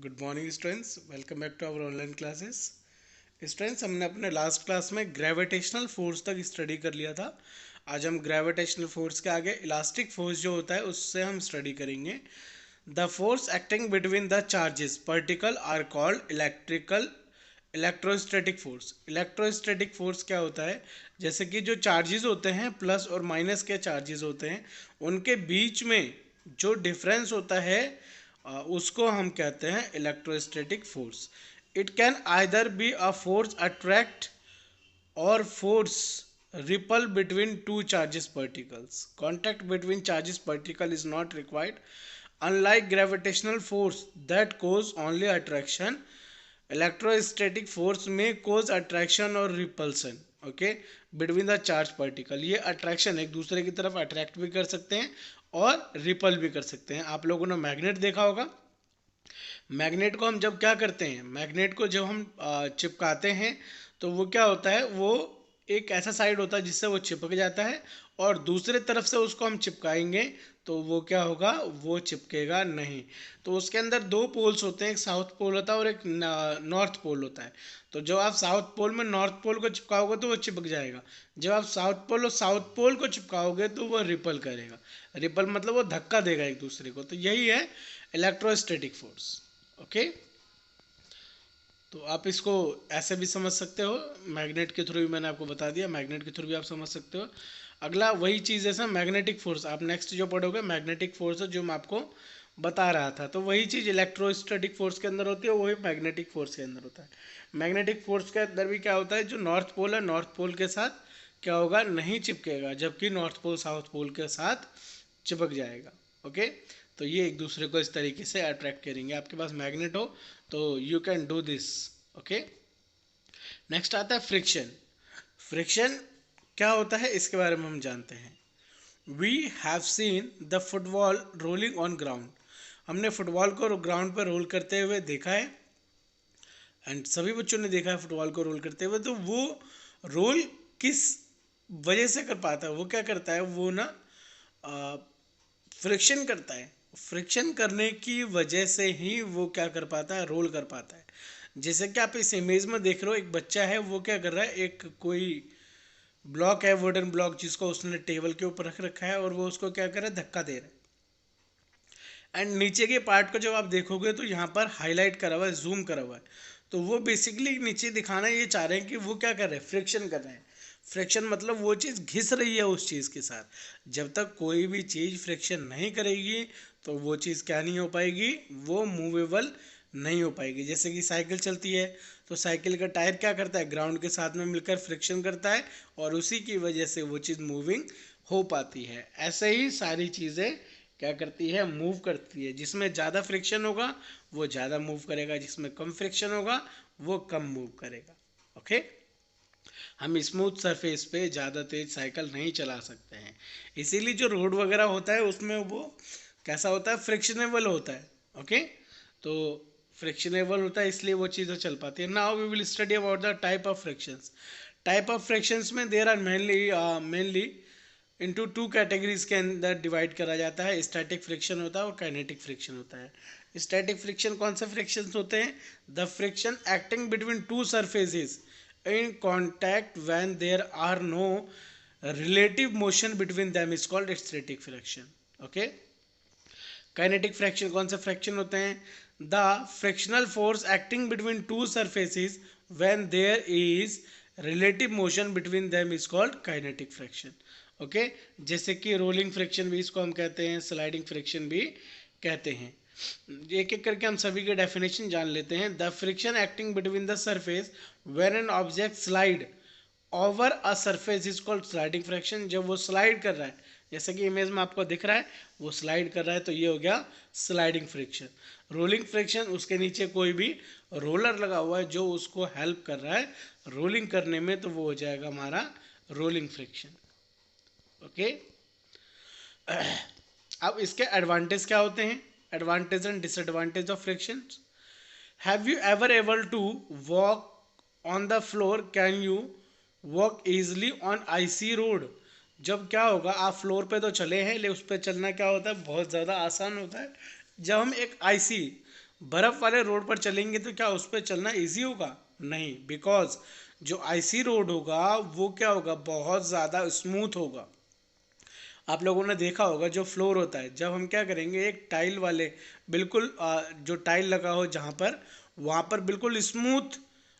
Good morning students, welcome back to our online classes. Students, हमने अपने last class में gravitational force तक study कर लिया था। आज हम ग्रेविटेशनल फोर्स के आगे इलास्टिक फोर्स जो होता है उससे हम स्टडी करेंगे। The force acting between the charges particle are called electrostatic force. Electrostatic force क्या होता है? जैसे कि जो चार्जेस होते हैं, प्लस और माइनस के चार्जेस होते हैं, उनके बीच में जो डिफरेंस होता है उसको हम कहते हैं electrostatic force. It can either be a force attract or force repel between two charges particles. Contact between charges particle is not required. Unlike gravitational force that cause only attraction, electrostatic force may cause attraction or repulsion, okay, between the charge particle. ये attraction एक दूसरे की तरफ attract भी कर सकते हैं और रिपल भी कर सकते हैं। आप लोगों ने मैग्नेट देखा होगा। मैग्नेट को हम जब क्या करते हैं, मैग्नेट को जब हम चिपकाते हैं तो वो क्या होता है, वो एक ऐसा साइड होता है जिससे वो चिपक जाता है, और दूसरे तरफ से उसको हम चिपकाएंगे तो वो क्या होगा, वो चिपकेगा नहीं। तो उसके अंदर दो पोल्स होते हैं, एक साउथ पोल होता है और एक नॉर्थ पोल होता है। तो जब आप साउथ पोल में नॉर्थ पोल को चिपकाओगे तो वो चिपक जाएगा। जब आप साउथ पोल को चिपकाओगे तो वो रिपल करेगा। रिपल मतलब वो धक्का देगा एक दूसरे को। तो यही है इलेक्ट्रोस्टैटिक फोर्स। ओके, तो आप इसको ऐसे भी समझ सकते हो, मैग्नेट के थ्रू भी मैंने आपको बता दिया, मैग्नेट के थ्रू भी आप समझ सकते हो। अगला वही चीज़ है सर, मैग्नेटिक फोर्स। आप नेक्स्ट जो पढ़ोगे मैग्नेटिक फोर्स है, जो मैं आपको बता रहा था। तो वही चीज़ इलेक्ट्रोस्टैटिक फोर्स के अंदर होती है, वही मैग्नेटिक फोर्स के अंदर होता है। मैग्नेटिक फोर्स के अंदर भी क्या होता है, जो नॉर्थ पोल है, नॉर्थ पोल के साथ क्या होगा, नहीं चिपकेगा, जबकि नॉर्थ पोल साउथ पोल के साथ चिपक जाएगा। ओके, तो ये एक दूसरे को इस तरीके से अट्रैक्ट करेंगे। आपके पास मैग्नेट हो तो you can do this. Okay, next आता है फ्रिक्शन। फ्रिक्शन क्या होता है इसके बारे में हम जानते हैं। We have seen the football rolling on ground. हमने फुटबॉल को ग्राउंड पर रोल करते हुए देखा है, एंड सभी बच्चों ने देखा है फुटबॉल को रोल करते हुए। तो वो रोल किस वजह से कर पाता है, वो क्या करता है, वो ना फ्रिक्शन करता है। फ्रिक्शन करने की वजह से ही वो क्या कर पाता है, रोल कर पाता है। जैसे कि आप इस इमेज में देख रहे हो, एक बच्चा है, वो क्या कर रहा है, एक कोई ब्लॉक है, वुडन ब्लॉक, जिसको उसने टेबल के ऊपर रख रखा है, और वो उसको क्या कर रहा है, धक्का दे रहा है। एंड नीचे के पार्ट को जब आप देखोगे तो यहाँ पर हाईलाइट करा हुआ है, जूम करा हुआ है। तो वो बेसिकली नीचे दिखाना ये चाह रहे हैं कि वो क्या कर रहे हैं, फ्रिक्शन कर रहे हैं। फ्रिक्शन मतलब वो चीज़ घिस रही है उस चीज़ के साथ। जब तक कोई भी चीज़ फ्रिक्शन नहीं करेगी तो वो चीज़ क्या नहीं हो पाएगी, वो मूवेबल नहीं हो पाएगी। जैसे कि साइकिल चलती है, तो साइकिल का टायर क्या करता है, ग्राउंड के साथ में मिलकर फ्रिक्शन करता है, और उसी की वजह से वो चीज़ मूविंग हो पाती है। ऐसे ही सारी चीज़ें क्या करती है, मूव करती है। जिसमें ज़्यादा फ्रिक्शन होगा वो ज़्यादा मूव करेगा, जिसमें कम फ्रिक्शन होगा वो कम मूव करेगा। ओके, हम स्मूथ सरफेस पे ज़्यादा तेज साइकिल नहीं चला सकते हैं। इसीलिए जो रोड वगैरह होता है उसमें वो कैसा होता है, फ्रिक्शनेबल होता है। ओके, तो फ्रिक्शनेबल होता है इसलिए वो चीज़ें चल पाती है। Now we will study about the type of frictions. Type of frictions में there are mainly into two categories के अंदर डिवाइड करा जाता है। स्टैटिक फ्रिक्शन होता है और काइनेटिक फ्रिक्शन होता है। स्टैटिक फ्रिक्शन कौन से फ्रिक्शन होते हैं? The friction acting between two surfaces in contact when there are no relative motion between them is called static friction. Okay, kinetic friction कौन से फ्रैक्शन होते हैं? The frictional force acting between two surfaces when there is relative motion between them is called kinetic friction. Okay, जैसे कि rolling friction भी इसको हम कहते हैं, स्लाइडिंग फ्रिक्शन भी कहते हैं। एक एक करके हम सभी के डेफिनेशन जान लेते हैं। The friction acting between the surface when an object slide over a surface is called sliding fraction. जब वो स्लाइड कर रहा है, जैसे कि इमेज में आपको दिख रहा है, वो स्लाइड कर रहा है, तो ये हो गया स्लाइडिंग फ्रिक्शन। रोलिंग फ्रिक्शन, उसके नीचे कोई भी रोलर लगा हुआ है जो उसको हेल्प कर रहा है रोलिंग करने में, तो वो हो जाएगा हमारा रोलिंग फ्रिक्शन। ओके, अब इसके एडवांटेज क्या होते हैं, advantage and disadvantage of friction. Have you ever able to walk on the floor, can you walk easily on icy road. जब क्या होगा, आप फ्लोर पे तो चले हैं, लेकिन उस पर चलना क्या होता है, बहुत ज़्यादा आसान होता है। जब हम एक आईसी बर्फ वाले रोड पर चलेंगे तो क्या उस पर चलना इजी होगा? नहीं, बिकॉज जो आईसी रोड होगा वो क्या होगा, बहुत ज़्यादा स्मूथ होगा। आप लोगों ने देखा होगा जो फ्लोर होता है, जब हम क्या करेंगे एक टाइल वाले, बिल्कुल जो टाइल लगा हो जहाँ पर, वहाँ पर बिल्कुल स्मूथ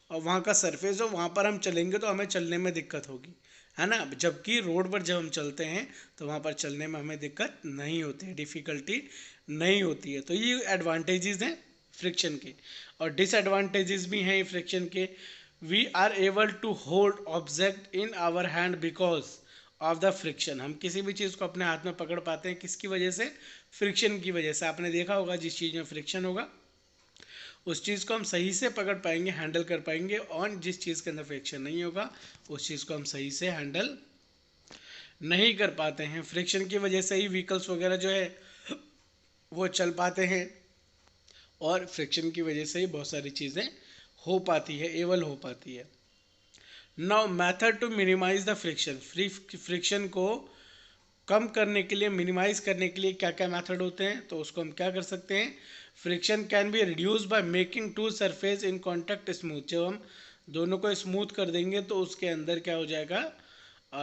और वहाँ का सरफेस हो, वहाँ पर हम चलेंगे तो हमें चलने में दिक्कत होगी, है ना। जबकि रोड पर जब हम चलते हैं तो वहाँ पर चलने में हमें दिक्कत नहीं होती है, डिफ़िकल्टी नहीं होती है। तो ये एडवांटेजेस हैं फ्रिक्शन के, और डिसएडवांटेजेस भी हैं फ्रिक्शन के। We are able to hold object in our hand because of the friction. हम किसी भी चीज़ को अपने हाथ में पकड़ पाते हैं, किसकी वजह से? फ्रिक्शन की वजह से। आपने देखा होगा जिस चीज़ में फ्रिक्शन होगा उस चीज़ को हम सही से पकड़ पाएंगे, हैंडल कर पाएंगे, और जिस चीज़ के अंदर फ्रिक्शन नहीं होगा उस चीज़ को हम सही से हैंडल नहीं कर पाते हैं। फ्रिक्शन की वजह से ही व्हीकल्स वगैरह जो है वो चल पाते हैं, और फ्रिक्शन की वजह से ही बहुत सारी चीज़ें हो पाती है, एवल हो पाती है। Now method to minimise the friction. Friction को कम करने के लिए, मिनिमाइज करने के लिए क्या क्या मेथड होते हैं, तो उसको हम क्या कर सकते हैं? Friction can be reduce by making two surface in contact smooth. जब हम दोनों को स्मूथ कर देंगे तो उसके अंदर क्या हो जाएगा,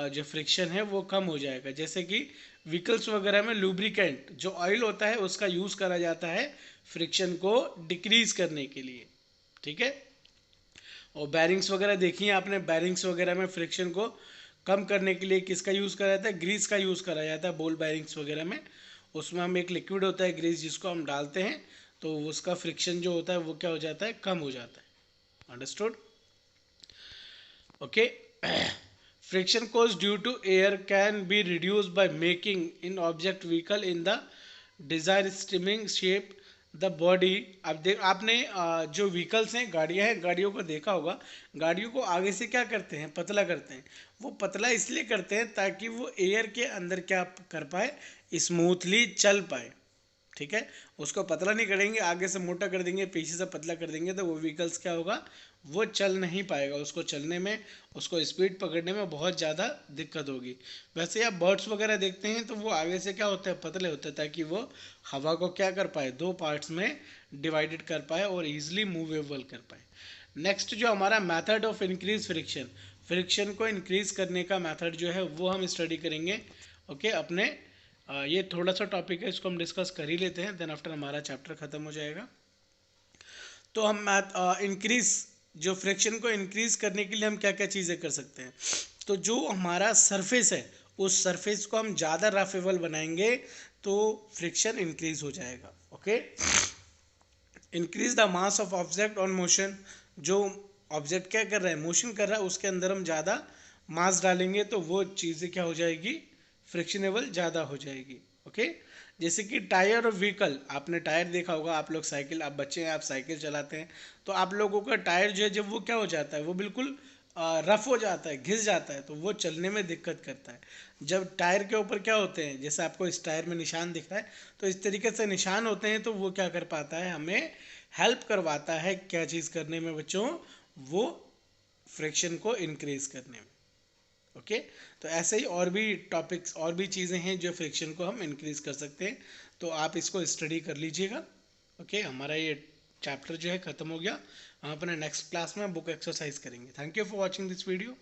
जो फ्रिक्शन है वो कम हो जाएगा। जैसे कि व्हीकल्स वगैरह में लुब्रिकेंट जो ऑयल होता है उसका यूज़ करा जाता है फ्रिक्शन को डिक्रीज करने के लिए, ठीक है। और बैरिंग्स वगैरह देखिए आपने, बैरिंग्स वगैरह में फ्रिक्शन को कम करने के लिए किसका यूज़ करा जाता है? ग्रीस का यूज़ करा जाता है बॉल बैरिंग्स वगैरह में। उसमें हम एक लिक्विड होता है ग्रीस, जिसको हम डालते हैं तो उसका फ्रिक्शन जो होता है वो क्या हो जाता है, कम हो जाता है। Understood? Okay. Friction cause due to air can be reduce by making in object vehicle in the desire streaming shape the body. अब देख आपने जो व्हीकल्स हैं, गाड़ियां हैं, गाड़ियों को देखा होगा, गाड़ियों को आगे से क्या करते हैं, पतला करते हैं। वो पतला इसलिए करते हैं ताकि वो एयर के अंदर क्या कर पाए, स्मूथली चल पाए, ठीक है। उसको पतला नहीं करेंगे, आगे से मोटा कर देंगे, पीछे से पतला कर देंगे, तो वो व्हीकल्स क्या होगा, वो चल नहीं पाएगा। उसको चलने में, उसको स्पीड पकड़ने में बहुत ज़्यादा दिक्कत होगी। वैसे आप बर्ड्स वगैरह देखते हैं तो वो आगे से क्या होता है, पतले होते हैं, ताकि वो हवा को क्या कर पाए, दो पार्ट्स में डिवाइडेड कर पाए और ईजिली मूवेबल कर पाए। नेक्स्ट जो हमारा method of increase friction, friction को इंक्रीज करने का मेथड जो है वो हम स्टडी करेंगे। ओके, अपने ये थोड़ा सा टॉपिक है, इसको हम डिस्कस कर ही लेते हैं, देन आफ्टर हमारा चैप्टर खत्म हो जाएगा। तो हम मैथ इंक्रीज, जो फ्रिक्शन को इंक्रीज करने के लिए हम क्या क्या चीज़ें कर सकते हैं? तो जो हमारा सरफेस है उस सरफेस को हम ज़्यादा रफेबल बनाएंगे तो फ्रिक्शन इंक्रीज हो जाएगा। Okay, increase the mass of object on motion. जो ऑब्जेक्ट क्या कर रहा है, मोशन कर रहा है, उसके अंदर हम ज़्यादा मास डालेंगे तो वो चीज़ें क्या हो जाएगी, फ्रिक्शनेबल ज़्यादा हो जाएगी। ओके, जैसे कि टायर और व्हीकल, आपने टायर देखा होगा, आप लोग साइकिल, आप बच्चे हैं, आप साइकिल चलाते हैं तो आप लोगों का टायर जो है जब वो क्या हो जाता है, वो बिल्कुल रफ हो जाता है, घिस जाता है, तो वो चलने में दिक्कत करता है। जब टायर के ऊपर क्या होते हैं, जैसे आपको इस टायर में निशान दिख रहा है, तो इस तरीके से निशान होते हैं, तो वो क्या कर पाता है, हमें हेल्प करवाता है क्या चीज़ करने में बच्चों, वो फ्रिक्शन को इंक्रीज करने में। ओके, तो ऐसे ही और भी टॉपिक्स, और भी चीज़ें हैं जो फ्रिक्शन को हम इंक्रीज कर सकते हैं, तो आप इसको स्टडी कर लीजिएगा। ओके, हमारा ये चैप्टर जो है ख़त्म हो गया। हम अपने नेक्स्ट क्लास में बुक एक्सरसाइज करेंगे। Thank you for watching this video.